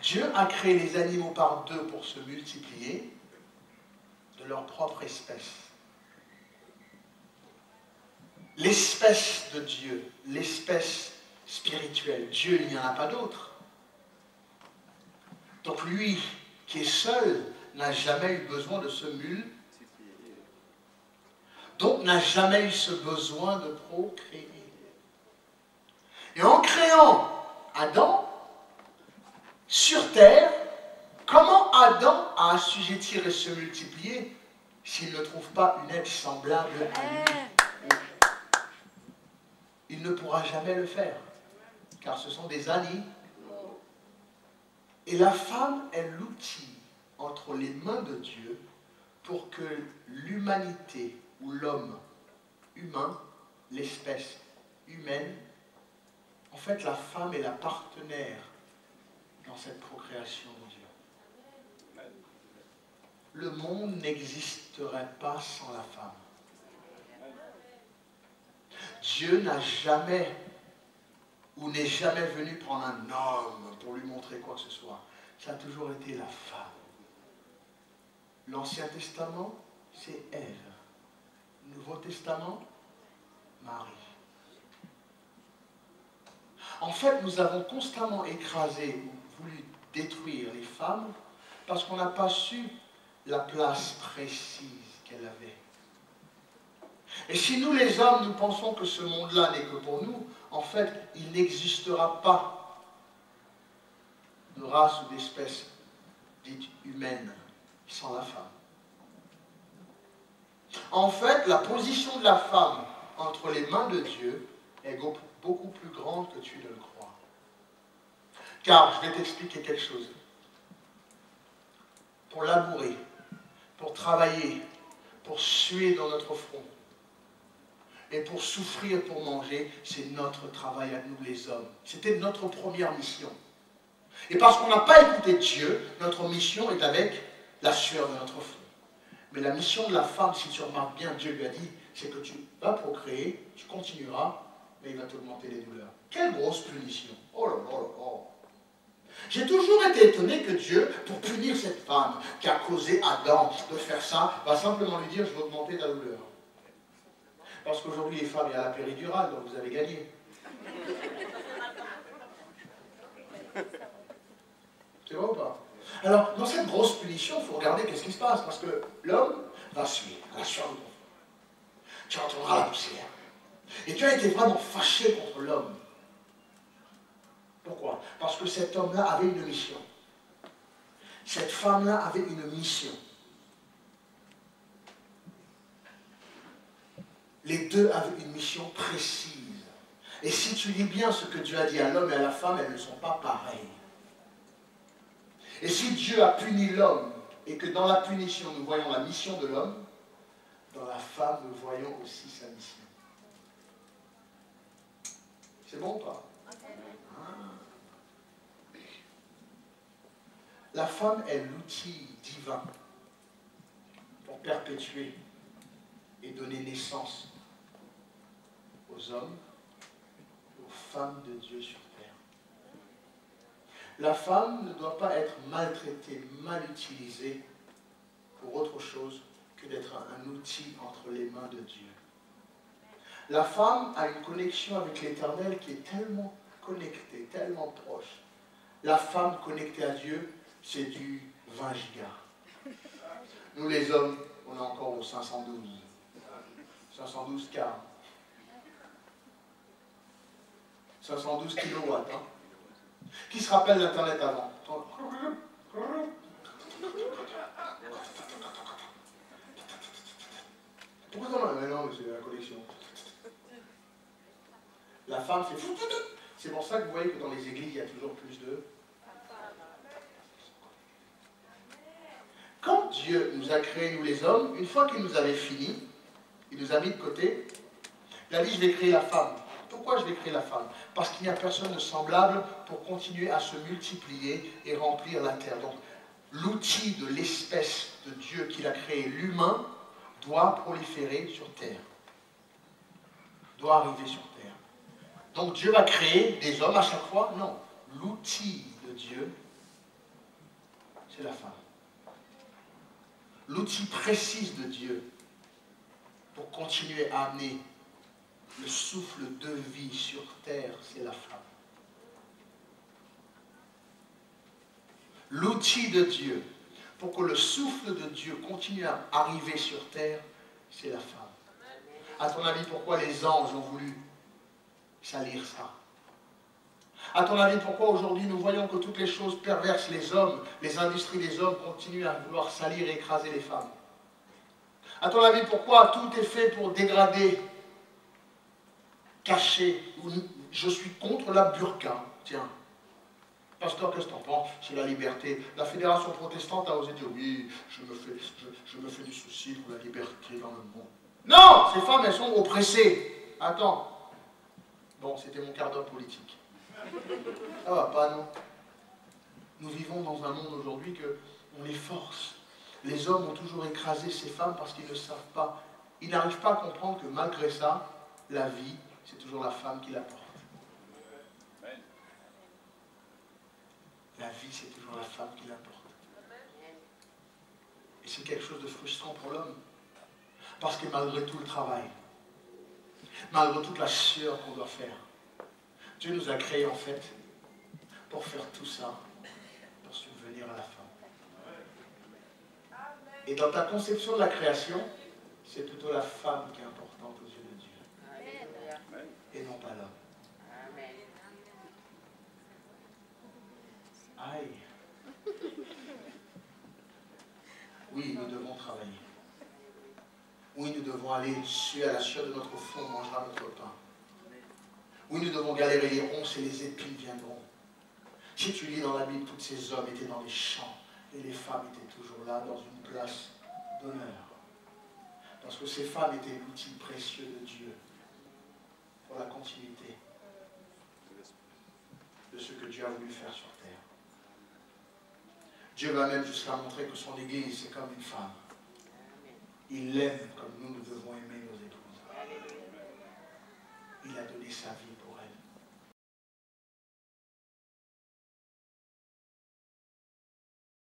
Dieu a créé les animaux par deux pour se multiplier de leur propre espèce. L'espèce de Dieu, l'espèce spirituelle, Dieu, il n'y en a pas d'autre. Donc lui, qui est seul, n'a jamais eu besoin de se multiplier. Donc n'a jamais eu ce besoin de procréer. Et en créant Adam sur terre, comment Adam a assujettir et se multiplier s'il ne trouve pas une aide semblable à lui? Il ne pourra jamais le faire, car ce sont des animaux. Et la femme est l'outil entre les mains de Dieu pour que l'humanité ou l'homme humain, l'espèce humaine, en fait la femme est la partenaire dans cette procréation de Dieu. Le monde n'existerait pas sans la femme. Dieu n'a jamais ou n'est jamais venu prendre un homme pour lui montrer quoi que ce soit. Ça a toujours été la femme. L'Ancien Testament, c'est Ève. Nouveau Testament, Marie. En fait, nous avons constamment écrasé ou voulu détruire les femmes parce qu'on n'a pas su la place précise qu'elle avait. Et si nous les hommes, nous pensons que ce monde-là n'est que pour nous, en fait, il n'existera pas de race ou d'espèce dite humaine sans la femme. En fait, la position de la femme entre les mains de Dieu est beaucoup plus grande que tu ne le crois. Car, je vais t'expliquer quelque chose. Pour labourer, pour travailler, pour suer dans notre front, et pour souffrir, pour manger, c'est notre travail à nous les hommes. C'était notre première mission. Et parce qu'on n'a pas écouté Dieu, notre mission est avec la sueur de notre front. Mais la mission de la femme, si tu remarques bien, Dieu lui a dit, c'est que tu vas procréer, tu continueras, mais il va t'augmenter les douleurs. Quelle grosse punition! Oh là là là là! J'ai toujours été étonné que Dieu, pour punir cette femme qui a causé Adam de faire ça, va simplement lui dire, je vais augmenter ta douleur. Parce qu'aujourd'hui, les femmes, il y a la péridurale, donc vous avez gagné. C'est vrai ou pas? Alors, dans cette grosse punition, il faut regarder qu'est-ce qui se passe. Parce que l'homme va suivre, la sueur de ton front. Tu entendras la poussière. Et tu as été vraiment fâché contre l'homme. Pourquoi? Parce que cet homme-là avait une mission. Cette femme-là avait une mission. Les deux avaient une mission précise. Et si tu lis bien ce que Dieu a dit à l'homme et à la femme, elles ne sont pas pareilles. Et si Dieu a puni l'homme, et que dans la punition nous voyons la mission de l'homme, dans la femme nous voyons aussi sa mission. C'est bon ou pas? La femme est l'outil divin pour perpétuer et donner naissance aux hommes, aux femmes de Dieu sur terre. La femme ne doit pas être maltraitée, mal utilisée pour autre chose que d'être un outil entre les mains de Dieu. La femme a une connexion avec l'Éternel qui est tellement connectée, tellement proche. La femme connectée à Dieu, c'est du 20 gigas. Nous les hommes, on est encore au 512. 512K. 512 kilowatts. Hein. Qui se rappelle l'Internet avant? Pourquoi t'en as? Mais non, c'est la connexion. La femme, c'est pour ça que vous voyez que dans les églises, il y a toujours plus de... Quand Dieu nous a créés, nous les hommes, une fois qu'il nous avait fini, il nous a mis de côté, il a dit, je vais créer la femme. Pourquoi je vais créer la femme? Parce qu'il n'y a personne de semblable pour continuer à se multiplier et remplir la terre. Donc, l'outil de l'espèce de Dieu qu'il a créé, l'humain, doit proliférer sur terre. Doit arriver sur terre. Donc, Dieu va créer des hommes à chaque fois? Non. L'outil de Dieu c'est la femme. L'outil précis de Dieu pour continuer à amener le souffle de vie sur terre, c'est la femme. L'outil de Dieu pour que le souffle de Dieu continue à arriver sur terre, c'est la femme. À ton avis, pourquoi les anges ont voulu salir ça? À ton avis, pourquoi aujourd'hui nous voyons que toutes les choses perversent les hommes, les industries des hommes continuent à vouloir salir et écraser les femmes? À ton avis, pourquoi tout est fait pour dégrader, cacher? Je suis contre la burqa. Tiens, pasteur, qu'est-ce que tu en penses? C'est la liberté. La fédération protestante a osé dire oui, je me fais du souci pour la liberté dans le monde. Non, ces femmes, elles sont oppressées. Attends. Bon, c'était mon quart d'heure politique. Ça va pas, non? Nous vivons dans un monde aujourd'hui qu'on les force. Les hommes ont toujours écrasé ces femmes parce qu'ils ne savent pas. Ils n'arrivent pas à comprendre que malgré ça, la vie, c'est toujours la femme qui la porte. La vie, c'est toujours la femme qui la porte. Et c'est quelque chose de frustrant pour l'homme. Parce que malgré tout le travail, malgré toute la sueur qu'on doit faire, Dieu nous a créés en fait pour faire tout ça, pour subvenir à la femme. Et dans ta conception de la création, c'est plutôt la femme qui est importante aux yeux de Dieu. Et non pas l'homme. Aïe. Oui, nous devons travailler. Oui, nous devons aller à la sueur de notre front, on mangera notre pain. Oui, nous devons galérer, les ronces et les épines viendront. Si tu lis dans la Bible, tous ces hommes étaient dans les champs et les femmes étaient toujours là, dans une place d'honneur. Parce que ces femmes étaient l'outil précieux de Dieu pour la continuité de ce que Dieu a voulu faire sur terre. Dieu va même jusqu'à montrer que son Église, c'est comme une femme. Il l'aime comme nous devons aimer nos épouses. Il a donné sa vie